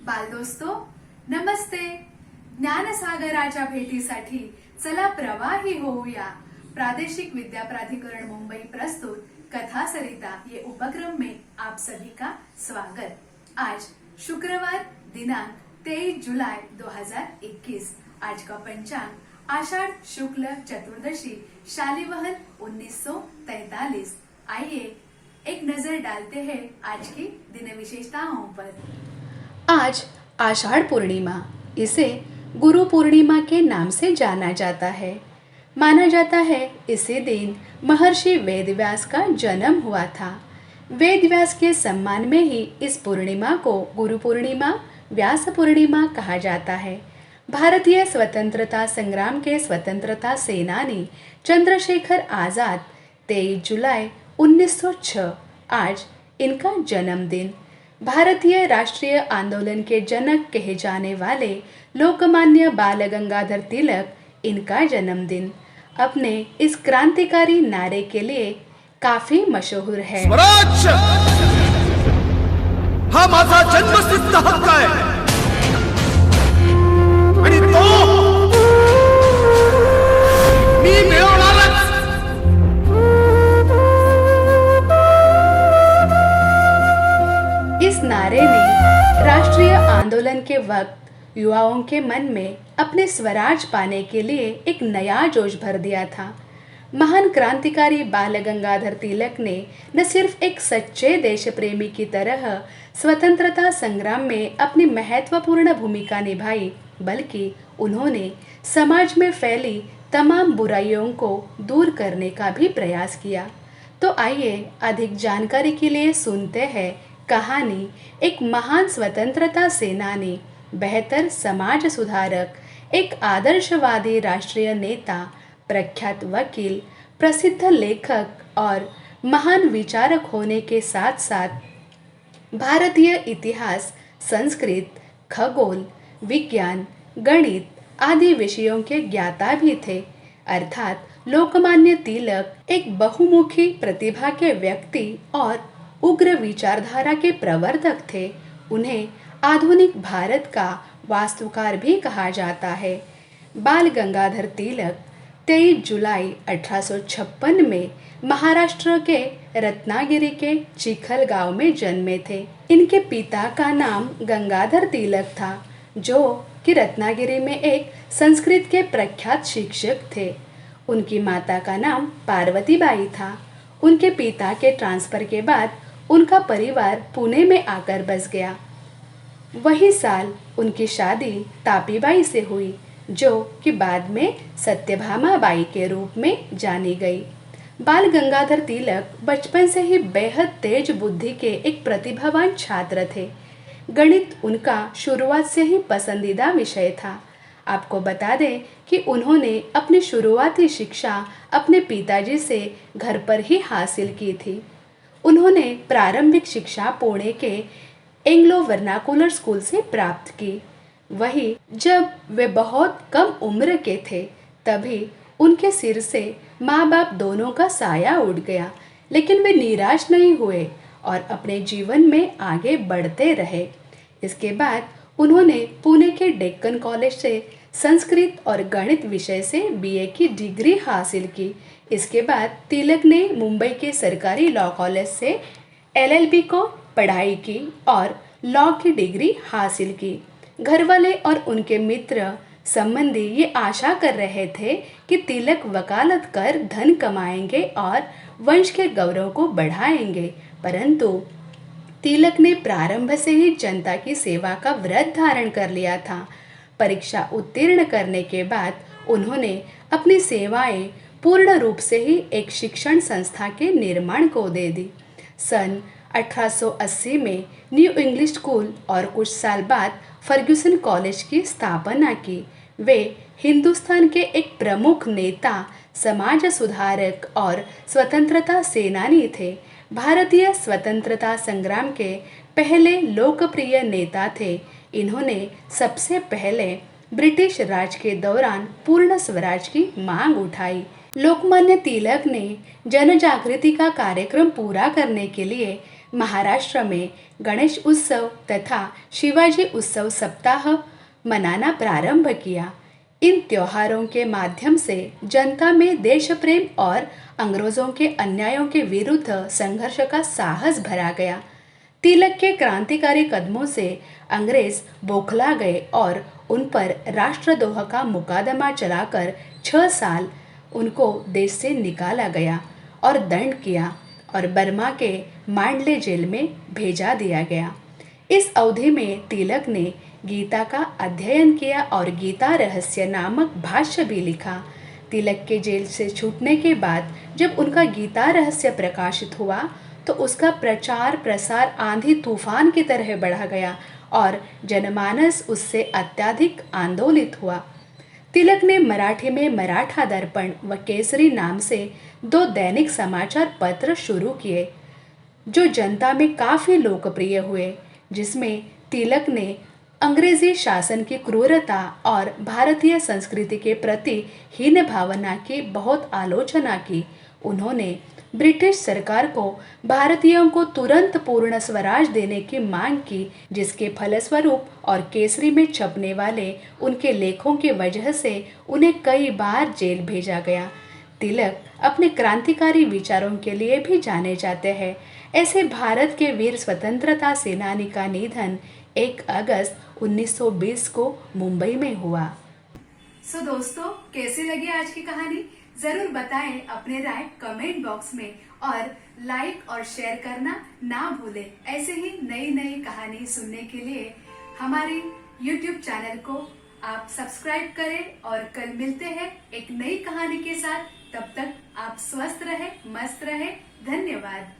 बालदोस्तो नमस्ते. ज्ञानसागराच्या भेटीसाठी चला प्रवाही होऊया. प्रादेशिक विद्या प्राधिकरण मुंबई प्रस्तुत कथा सरिता ये उपक्रम में आप सभी का स्वागत. आज शुक्रवार दिनांक 23 जुलाई 2021. आज का पंचांग आषाढ़ शुक्ल चतुर्दशी शालिवाहन 1943. आइए एक नजर डालते हैं आज की दिन विशेषताओं पर. आज आषाढ़ पूर्णिमा, इसे गुरु पूर्णिमा के नाम से जाना जाता है. माना जाता है इसी दिन महर्षि वेदव्यास का जन्म हुआ था. वेदव्यास के सम्मान में ही इस पूर्णिमा को गुरु पूर्णिमा, व्यास पूर्णिमा कहा जाता है. भारतीय स्वतंत्रता संग्राम के स्वतंत्रता सेनानी चंद्रशेखर आज़ाद 23 जुलाई 1906 आज इनका जन्मदिन. भारतीय राष्ट्रीय आंदोलन के जनक कहे जाने वाले लोकमान्य बाल गंगाधर तिलक इनका जन्मदिन अपने इस क्रांतिकारी नारे के लिए काफी मशहूर है. स्वराज हा माझा जन्मसिद्ध हक्क आहे आणि तो मी मिळवणारच. इस नारे ने राष्ट्रीय आंदोलन के वक्त युवाओं के मन में अपने स्वराज पाने के लिए एक नया जोश भर दिया था. महान क्रांतिकारी बाल गंगाधर तिलक ने न सिर्फ एक सच्चे देश प्रेमी की तरह स्वतंत्रता संग्राम में अपनी महत्वपूर्ण भूमिका निभाई, बल्कि उन्होंने समाज में फैली तमाम बुराइयों को दूर करने का भी प्रयास किया. तो आइए अधिक जानकारी के लिए सुनते हैं कहानी एक महान स्वतंत्रता सेनानी, बेहतर समाज सुधारक, एक आदर्शवादी राष्ट्रीय नेता, प्रख्यात वकील, प्रसिद्ध लेखक और महान विचारक होने के साथ साथ भारतीय इतिहास, संस्कृत, खगोल, विज्ञान, गणित आदि विषयों के ज्ञाता भी थे. अर्थात लोकमान्य तिलक एक बहुमुखी प्रतिभा के व्यक्ति और उग्र विचारधारा के प्रवर्तक थे. उन्हें आधुनिक भारत का वास्तुकार भी कहा जाता है. बाल गंगाधर तिलक 23 जुलाई 1856 में महाराष्ट्र के रत्नागिरी के चिखल गांव में जन्मे थे. इनके पिता का नाम गंगाधर तिलक था, जो कि रत्नागिरी में एक संस्कृत के प्रख्यात शिक्षक थे. उनकी माता का नाम पार्वतीबाई था. उनके पिता के ट्रांसफर के बाद उनका परिवार पुणे में आकर बस गया. वही साल उनकी शादी तापीबाई से हुई, जो कि बाद में सत्यभामा बाई के रूप में जानी गई. बाल गंगाधर तिलक बचपन से ही बेहद तेज बुद्धि के एक प्रतिभावान छात्र थे. गणित उनका शुरुआत से ही पसंदीदा विषय था. आपको बता दें कि उन्होंने अपनी शुरुआती शिक्षा अपने पिताजी से घर पर ही हासिल की थी. उन्होंने प्रारंभिक शिक्षा पुणे के एंग्लो वर्नाकुलर स्कूल से प्राप्त की. वही जब वे बहुत कम उम्र के थे, तभी उनके सिर से माँ बाप दोनों का साया उड़ गया. लेकिन वे निराश नहीं हुए और अपने जीवन में आगे बढ़ते रहे. इसके बाद उन्होंने पुणे के डेक्कन कॉलेज से संस्कृत और गणित विषय से बीए की डिग्री हासिल की. इसके बाद तिलक ने मुंबई के सरकारी लॉ कॉलेज से एलएलबी को पढ़ाई की और लॉ की डिग्री हासिल की. घरवाले और उनके मित्र संबंधी ये आशा कर रहे थे कि तिलक वकालत कर धन कमाएंगे और वंश के गौरव को बढ़ाएंगे, परंतु तिलक ने प्रारंभ से ही जनता की सेवा का व्रत धारण कर लिया था. परीक्षा उत्तीर्ण करने के बाद उन्होंने अपनी सेवाएं पूर्ण रूप से ही एक शिक्षण संस्था के निर्माण को दे दी. सन 1880 में न्यू इंग्लिश स्कूल और कुछ साल बाद फर्ग्यूसन कॉलेज की स्थापना की. वे हिंदुस्तान के एक प्रमुख नेता, समाज सुधारक और स्वतंत्रता सेनानी थे. भारतीय स्वतंत्रता संग्राम के पहले लोकप्रिय नेता थे. इन्होंने सबसे पहले ब्रिटिश राज के दौरान पूर्ण स्वराज की मांग उठाई. लोकमान्य तिलक ने जन जागृति का कार्यक्रम पूरा करने के लिए महाराष्ट्र में गणेश उत्सव तथा शिवाजी उत्सव सप्ताह मनाना प्रारंभ किया। इन त्योहारों के माध्यम से जनता में देश प्रेम और अंग्रेजों के अन्यायों के विरुद्ध संघर्ष का साहस भरा गया। तिलक के क्रांतिकारी कदमों से अंग्रेज बौखला गए और उन पर राष्ट्रद्रोह का मुकदमा चलाकर 6 साल उनको देश से निकाला गया और दंड किया और बर्मा के मांडले जेल में भेजा दिया गया। इस अवधि में तिलक ने गीता का अध्ययन किया और गीता रहस्य नामक भाष्य भी लिखा। तिलक के जेल से छूटने के बाद जब उनका गीता रहस्य प्रकाशित हुआ तो उसका प्रचार प्रसार आंधी तूफान की तरह बढ़ा गया और जनमानस उससे अत्यधिक आंदोलित हुआ। तिलक ने मराठी में मराठा दर्पण व केसरी नाम से 2 दैनिक समाचार पत्र शुरू किए जो जनता में काफ़ी लोकप्रिय हुए, जिसमें तिलक ने अंग्रेजी शासन की क्रूरता और भारतीय संस्कृति के प्रति हीन भावना की बहुत आलोचना की। उन्होंने ब्रिटिश सरकार को भारतीयों को तुरंत पूर्ण स्वराज देने की मांग की, जिसके फलस्वरूप और केसरी में छपने वाले उनके लेखों की वजह से उन्हें कई बार जेल भेजा गया। तिलक अपने क्रांतिकारी विचारों के लिए भी जाने जाते हैं। ऐसे भारत के वीर स्वतंत्रता सेनानी का निधन 1 अगस्त 1920 को मुंबई में हुआ। सो दोस्तों, कैसी लगी आज की कहानी? जरूर बताएं अपने राय कमेंट बॉक्स में और लाइक और शेयर करना ना भूलें। ऐसे ही नई नई कहानी सुनने के लिए हमारे YouTube चैनल को आप सब्सक्राइब करें और कल मिलते हैं एक नई कहानी के साथ। तब तक आप स्वस्थ रहें, मस्त रहें। धन्यवाद।